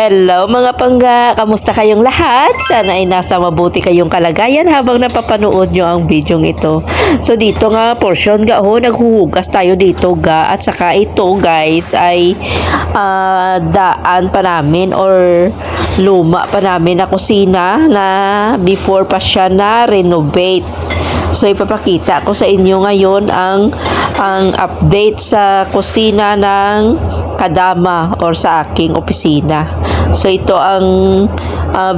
Hello mga pangga! Kamusta kayong lahat? Sana ay nasa mabuti kayong kalagayan habang napapanood nyo ang video ito. So dito nga portion ga naghuhugas tayo dito ga, at saka ito guys ay daan pa namin or luma pa namin na kusina na before pa siya na renovate. So ipapakita ko sa inyo ngayon ang update sa kusina ng kadama or sa aking opisina. So ito ang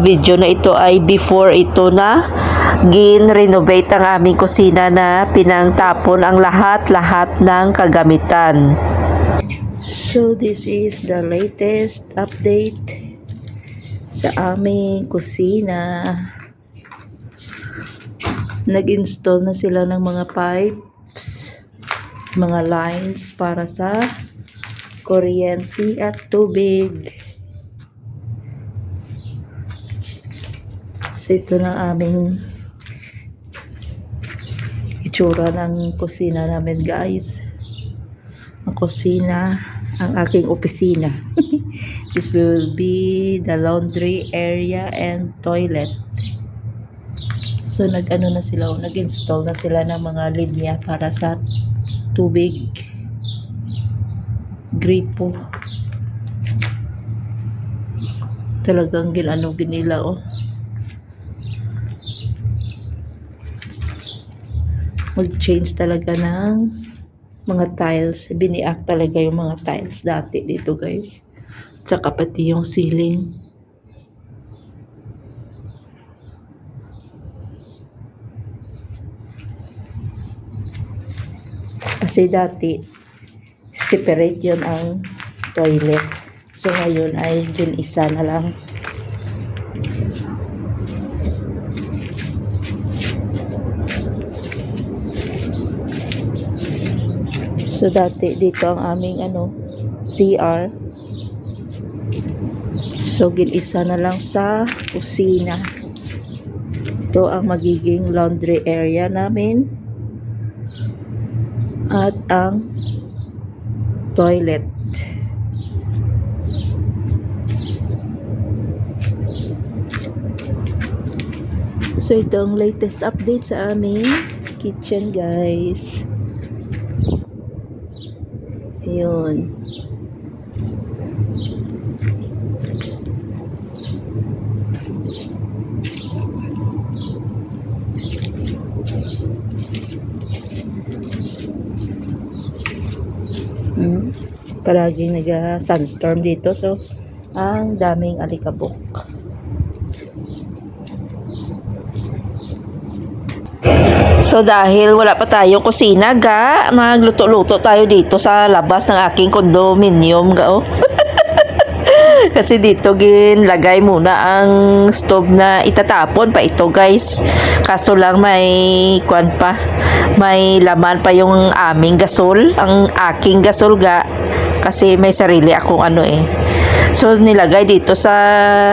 video na ito ay before ito na gin-renovate ang aming kusina na pinangtapon ang lahat-lahat ng kagamitan. So this is the latest update sa aming kusina. Nag-install na sila ng mga pipes, mga lines para sa kuryente at tubig. So ito na aming itsura ng kusina namin guys. Ang kusina, ang aking opisina. This will be the laundry area and toilet. So nag-install na sila ng mga linya para sa tubig, gripo. Talagang ginila oh. Mag-change talaga ng mga tiles. Biniak talaga yung mga tiles dati dito guys. Tsaka pati yung ceiling. Kasi dati separate yun ang toilet. So ngayon ay ginisa na lang. So dati dito ang aming CR. So ginisa na lang sa kusina. Ito ang magiging laundry area namin. At ang toilet. So ito ang latest update sa aming kitchen guys. Ayun. Palaging nag-sunstorm dito, so ang daming alikabok. So dahil wala pa tayong kusina ga, magluto-luto tayo dito sa labas ng aking condominium ga oh. Kasi dito ginlagay muna ang stove na itatapon pa ito guys. Kaso lang may may laman pa yung aming gasol, ang aking gasol ga, kasi may sarili akong So nilagay dito sa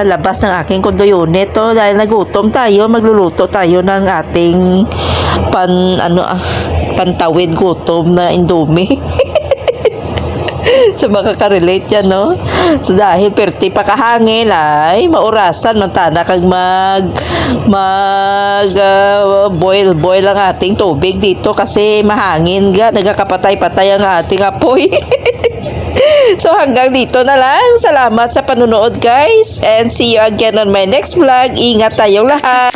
labas ng aking condo unit to, dahil nagutom tayo, magluluto tayo ng ating pantawid gutom na Indomie. So makaka-relate yan, no? So dahil perti pa kahangin ay maurasan mantana kag boil ang ating tubig dito kasi mahangin ga, nagakapatay-patay ang ating apoy. So hanggang dito na lang. Salamat sa panunood guys, and see you again on my next vlog. Ingat tayong lahat.